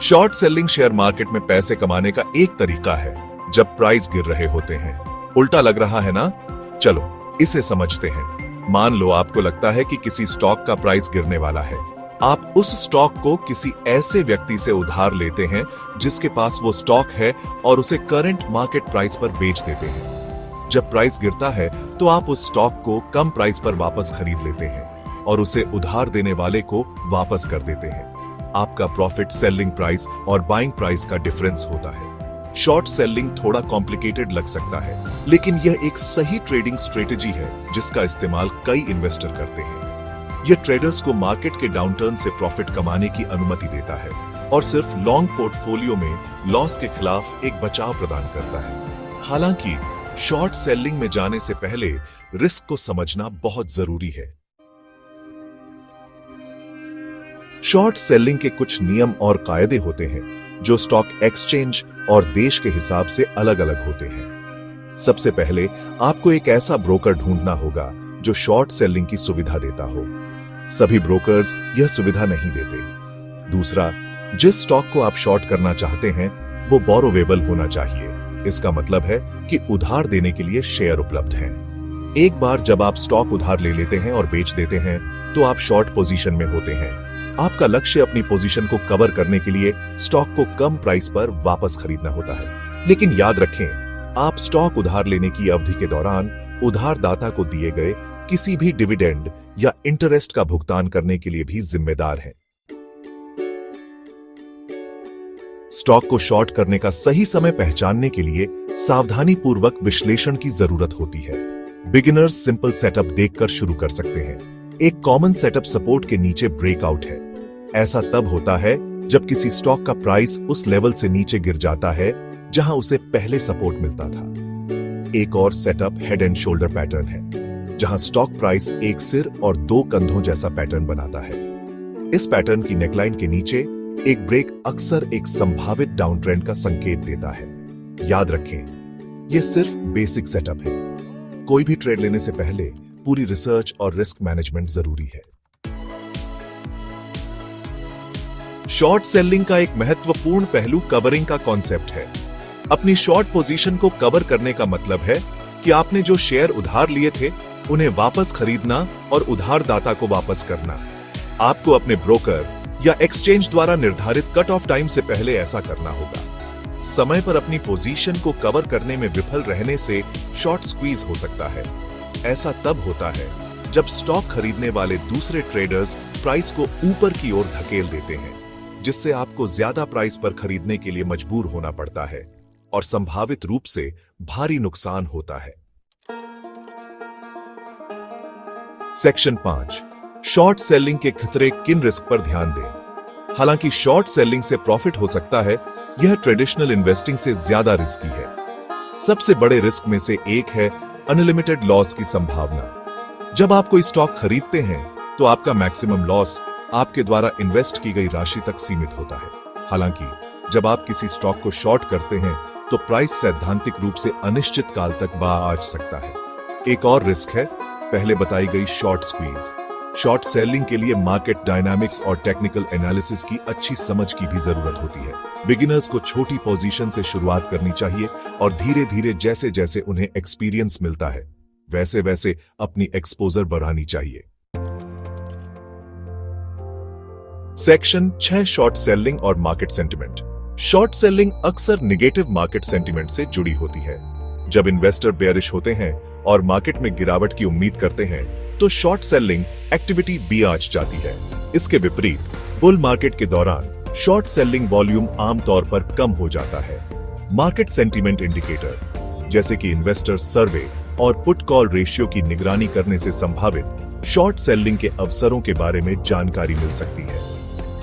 Short selling share market में पैसे कमाने का एक तरीका है जब प्राइस गिर रहे होते हैं। उल्टा लग रहा है ना? चलो इसे समझते हैं। मान लो आपको लगता है कि किसी स्टॉक का प्राइस गिरने वाला है। आप उस स्टॉक को किसी ऐसे व्यक्ति से उधार लेते हैं जिसके पास वो स्टॉक है और उसे करंट मार्केट प्राइस पर बेच देते हैं। जब प्राइस गिरता है तो आप उस स्टॉक को कम प्राइस पर वापस खरीद लेते हैं और उसे उधार देने वाले को वापस कर देते हैं। आपका प्रॉफिट सेलिंग प्राइस और बाइंग प्राइस का डिफरेंस होता है। शॉर्ट सेलिंग थोड़ा कॉम्प्लिकेटेड लग सकता है, लेकिन यह एक सही ट्रेडिंग स्ट्रेटेजी है जिसका इस्तेमाल कई इन्वेस्टर करते हैं। यह ट्रेडर्स को मार्केट के डाउनटर्न से प्रॉफिट कमाने की अनुमति देता है और सिर्फ लॉन्ग पोर्टफोलियो में लॉस के खिलाफ एक बचाव प्रदान करता है। हालांकि शॉर्ट सेलिंग में जाने से पहले रिस्क को समझना बहुत जरूरी है। शॉर्ट सेलिंग के कुछ नियम और कायदे होते हैं जो स्टॉक एक्सचेंज और देश के हिसाब से अलग अलग होते हैं। सबसे पहले आपको एक ऐसा ब्रोकर ढूंढना होगा जो शॉर्ट सेलिंग की सुविधा देता हो। सभी ब्रोकर्स यह सुविधा नहीं देते। दूसरा, जिस स्टॉक को आप शॉर्ट करना चाहते हैं वो बोरोवेबल होना चाहिए। इसका मतलब है कि उधार देने के लिए शेयर उपलब्ध हैं। एक बार जब आप स्टॉक उधार ले लेते हैं और बेच देते हैं तो आप शॉर्ट पोजीशन में होते हैं। आपका लक्ष्य अपनी पोजीशन को कवर करने के लिए स्टॉक को कम प्राइस पर वापस खरीदना होता है। लेकिन याद रखें, आप स्टॉक उधार लेने की अवधि के दौरान उधारदाता को दिए गए किसी भी डिविडेंड या इंटरेस्ट का भुगतान करने के लिए भी जिम्मेदार हैं। स्टॉक को शॉर्ट करने का सही समय पहचानने के लिए सावधानी पूर्वक विश्लेषण की जरूरत होती है। बिगिनर्स सिंपल सेटअप देखकर शुरू कर सकते हैं। एक कॉमन सेटअप सपोर्ट के नीचे ब्रेकआउट है। ऐसा तब होता है जब किसी स्टॉक का प्राइस उस लेवल से नीचे गिर जाता है जहां उसे पहले सपोर्ट मिलता था। एक और setup head and shoulder pattern है, जहां स्टॉक प्राइस एक सिर और दो कंधों जैसा पैटर्न बनाता है। इस पैटर्न की नेकलाइन के नीचे एक ब्रेक अक्सर एक संभावित डाउन ट्रेंड का संकेत देता है। याद रखें, यह सिर्फ बेसिक सेटअप है। कोई भी ट्रेड लेने से पहले पूरी रिसर्च और रिस्क मैनेजमेंट जरूरी है। शॉर्ट सेलिंग का एक महत्वपूर्ण पहलू कवरिंग का कॉन्सेप्ट है। अपनी शॉर्ट पोजीशन को कवर करने का मतलब है कि आपने जो शेयर उधार लिए थे उन्हें वापस खरीदना और उधारदाता को वापस करना। आपको अपने ब्रोकर या एक्सचेंज द्वारा निर्धारित कट ऑफ टाइम से पहले ऐसा करना होगा। समय पर अपनी पोजीशन को कवर करने में विफल रहने से शॉर्ट स्क्वीज हो सकता है। ऐसा तब होता है जब स्टॉक खरीदने वाले दूसरे ट्रेडर्स प्राइस को ऊपर की ओर धकेल देते हैं, जिससे आपको ज्यादा प्राइस पर खरीदने के लिए मजबूर होना पड़ता है और संभावित रूप से भारी नुकसान होता है। सेक्शन 5, शॉर्ट सेलिंग के खतरे, किन रिस्क पर ध्यान दें। हालांकि शॉर्ट सेलिंग से प्रॉफिट हो सकता है, यह ट्रेडिशनल इन्वेस्टिंग से ज्यादा रिस्की है। सबसे बड़े रिस्क में से एक है अनलिमिटेड लॉस की संभावना। जब आप कोई स्टॉक खरीदते हैं तो आपका मैक्सिमम लॉस आपके द्वारा इन्वेस्ट की गई राशि तक सीमित होता है। हालांकि जब आप किसी स्टॉक को शॉर्ट करते हैं तो प्राइस सैद्धांतिक रूप से अनिश्चित काल तक आ सकता है। एक और रिस्क है पहले बताई गई शॉर्ट स्क्वीज। शॉर्ट सेलिंग के लिए मार्केट डायनामिक्स और टेक्निकल एनालिसिस की अच्छी समझ की भी जरूरत होती है। बिगिनर्स को छोटी पोजीशन से शुरुआत करनी चाहिए और धीरे धीरे जैसे जैसे उन्हें एक्सपीरियंस मिलता है वैसे वैसे अपनी एक्सपोजर बढ़ानी चाहिए। सेक्शन 6, शॉर्ट सेलिंग और मार्केट सेंटिमेंट। शॉर्ट सेलिंग अक्सर निगेटिव मार्केट सेंटिमेंट से जुड़ी होती है। जब इन्वेस्टर बेयरिश होते हैं और मार्केट में गिरावट की उम्मीद करते हैं तो शॉर्ट सेलिंग एक्टिविटी भी आंच जाती है। इसके विपरीत बुल मार्केट के दौरान शॉर्ट सेलिंग वॉल्यूम आमतौर पर कम हो जाता है। मार्केट सेंटीमेंट इंडिकेटर जैसे कि इन्वेस्टर सर्वे और पुट कॉल रेशियो की निगरानी करने से संभावित शॉर्ट सेलिंग के अवसरों के बारे में जानकारी मिल सकती है।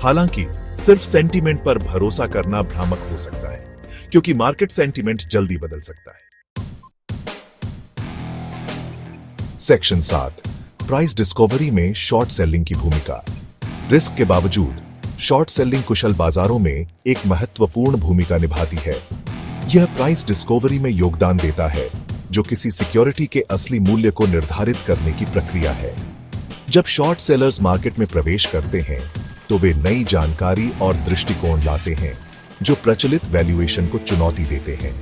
हालांकि सिर्फ सेंटीमेंट पर भरोसा करना भ्रामक हो सकता है, क्योंकि मार्केट सेंटीमेंट जल्दी बदल सकता है। सेक्शन 7, प्राइस डिस्कवरी में शॉर्ट सेलिंग की भूमिका। रिस्क के बावजूद शॉर्ट सेलिंग कुशल बाजारों में एक महत्वपूर्ण भूमिका निभाती है। यह प्राइस डिस्कवरी में योगदान देता है, जो किसी सिक्योरिटी के असली मूल्य को निर्धारित करने की प्रक्रिया है। जब शॉर्ट सेलर्स मार्केट में प्रवेश करते हैं तो वे नई जानकारी और दृष्टिकोण लाते हैं जो प्रचलित वैल्यूएशन को चुनौती देते हैं।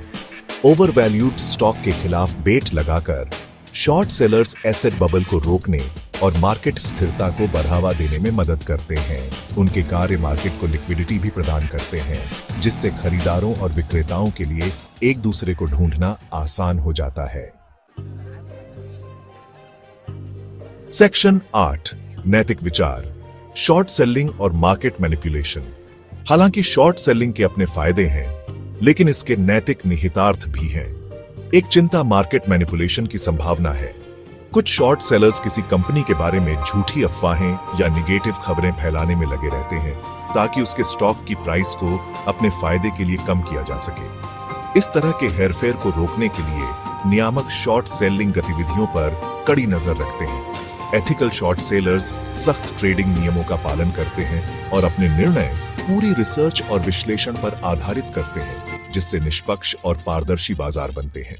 ओवरवैल्यूड स्टॉक के खिलाफ बेट लगाकर शॉर्ट सेलर्स एसेट बबल को रोकने और मार्केट स्थिरता को बढ़ावा देने में मदद करते हैं। उनके कार्य मार्केट को लिक्विडिटी भी प्रदान करते हैं, जिससे खरीदारों और विक्रेताओं के लिए एक दूसरे को ढूंढना आसान हो जाता है। सेक्शन 8 नैतिक विचार, शॉर्ट सेलिंग और मार्केट मैनिपुलेशन। हालांकि शॉर्ट सेलिंग के अपने फायदे हैं, लेकिन इसके नैतिक निहितार्थ भी हैं। एक चिंता मार्केट मैनिपुलेशन की संभावना है। कुछ शॉर्ट सेलर्स किसी कंपनी के बारे में झूठी अफवाहें या निगेटिव खबरें फैलाने में लगे रहते हैं ताकि उसके स्टॉक की प्राइस को अपने फायदे के लिए कम किया जा सके। इस तरह के हेरफेर को रोकने के लिए नियामक शॉर्ट सेलिंग गतिविधियों पर कड़ी नजर रखते हैं। एथिकल शॉर्ट सेलर्स सख्त ट्रेडिंग नियमों का पालन करते हैं और अपने निर्णय पूरी रिसर्च और विश्लेषण पर आधारित करते हैं, जिससे निष्पक्ष और पारदर्शी बाजार बनते हैं।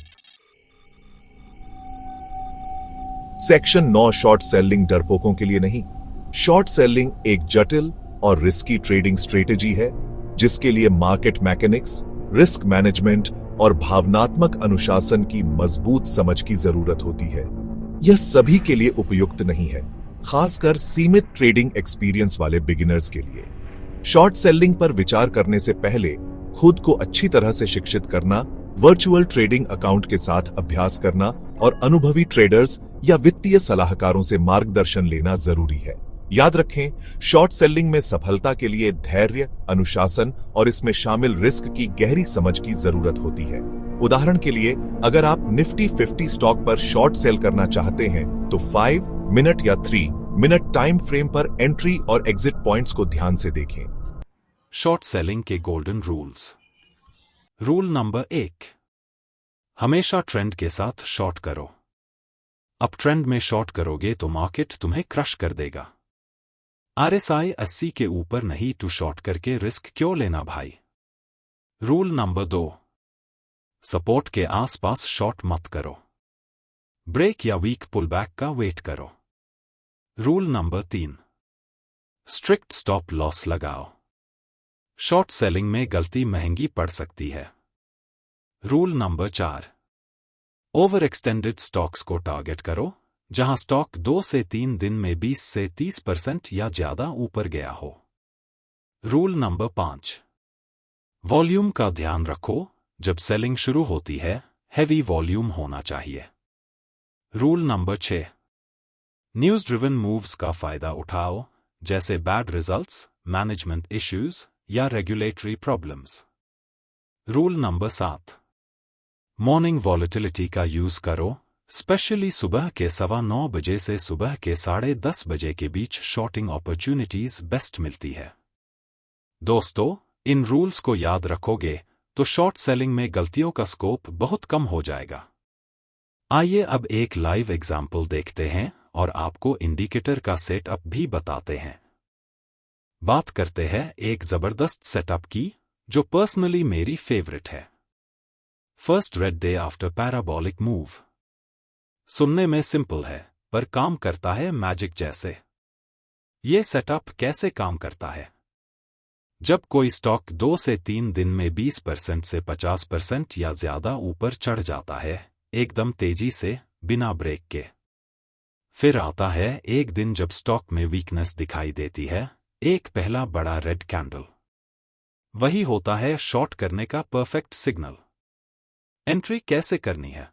सेक्शन 9 शॉर्ट सेलिंग डरपोकों के लिए नहीं। शॉर्ट सेलिंग एक जटिल और रिस्की ट्रेडिंग स्ट्रेटेजी है, जिसके लिए मार्केट मैकेनिक्स, रिस्क मैनेजमेंट और भावनात्मक अनुशासन की मजबूत समझ की जरूरत होती है। यह सभी के लिए उपयुक्त नहीं है, खासकर सीमित ट्रेडिंग एक्सपीरियंस वाले बिगिनर्स के लिए। शॉर्ट सेलिंग पर विचार करने से पहले खुद को अच्छी तरह से शिक्षित करना, वर्चुअल ट्रेडिंग अकाउंट के साथ अभ्यास करना और अनुभवी ट्रेडर्स या वित्तीय सलाहकारों से मार्गदर्शन लेना जरूरी है। याद रखें, शॉर्ट सेलिंग में सफलता के लिए धैर्य, अनुशासन और इसमें शामिल रिस्क की गहरी समझ की जरूरत होती है। उदाहरण के लिए, अगर आप निफ्टी 50 स्टॉक पर शॉर्ट सेल करना चाहते हैं तो 5 मिनट या 3 मिनट टाइम फ्रेम पर एंट्री और एग्जिट पॉइंट्स को ध्यान से देखें। शॉर्ट सेलिंग के गोल्डन रूल्स। रूल नंबर 1, हमेशा ट्रेंड के साथ शॉर्ट करो। अब ट्रेंड में शॉर्ट करोगे तो मार्केट तुम्हें क्रश कर देगा। RSI 80 के ऊपर नहीं तो शॉर्ट करके रिस्क क्यों लेना भाई। रूल नंबर 2, सपोर्ट के आसपास शॉर्ट मत करो। ब्रेक या वीक पुलबैक का वेट करो। Rule number 3, strict stop loss लगाओ। शॉर्ट सेलिंग में गलती महंगी पड़ सकती है। Rule number 4, over extended stocks को टारगेट करो, जहां स्टॉक 2 से 3 दिन में 20 से 30% या ज्यादा ऊपर गया हो। रूल नंबर 5, वॉल्यूम का ध्यान रखो, जब सेलिंग शुरू होती है हैवी वॉल्यूम होना चाहिए। Rule number 6, news driven moves का फायदा उठाओ, जैसे बैड रिजल्ट्स, मैनेजमेंट इश्यूज या regulatory problems. Rule number 7, morning volatility का यूज करो, स्पेशली सुबह के 9:15 बजे से सुबह के 10:30 बजे के बीच शॉर्टिंग अपॉर्चुनिटीज बेस्ट मिलती है। दोस्तों, इन रूल्स को याद रखोगे तो शॉर्ट सेलिंग में गलतियों का स्कोप बहुत कम हो जाएगा। आइए अब एक लाइव एग्जाम्पल देखते हैं और आपको इंडिकेटर का सेटअप भी बताते हैं। बात करते हैं एक जबरदस्त सेटअप की, जो पर्सनली मेरी फेवरेट है। First red day after parabolic move. सुनने में सिंपल है, पर काम करता है मैजिक जैसे। ये सेटअप कैसे काम करता है? जब कोई स्टॉक 2 से 3 दिन में 20% से 50% या ज्यादा ऊपर चढ़ जाता है, एकदम तेजी से, बिना ब्रेक के। फिर आता है एक दिन जब स्टॉक में वीकनेस दिखाई देती है, एक पहला बड़ा रेड कैंडल। वही होता है शॉर्ट करने का परफेक्ट सिग्नल। एंट्री कैसे करनी है?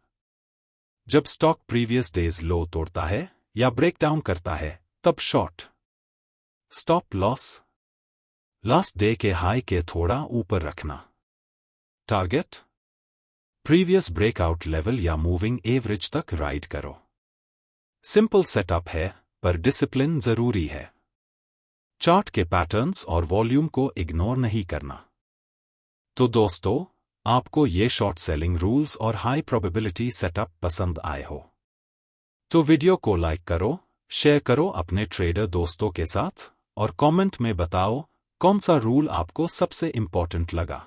जब स्टॉक प्रीवियस डेज लो तोड़ता है या ब्रेकडाउन करता है, तब short. Stop loss last day के हाई के थोड़ा ऊपर रखना। टारगेट प्रीवियस ब्रेकआउट लेवल या मूविंग एवरेज तक राइड करो। सिंपल सेटअप है, पर डिसिप्लिन जरूरी है। चार्ट के पैटर्न्स और वॉल्यूम को इग्नोर नहीं करना। तो दोस्तों, आपको ये शॉर्ट सेलिंग रूल्स और हाई प्रोबेबिलिटी सेटअप पसंद आए हो तो वीडियो को लाइक करो, शेयर करो अपने ट्रेडर दोस्तों के साथ और कमेंट में बताओ कौन सा रूल आपको सबसे इंपॉर्टेंट लगा।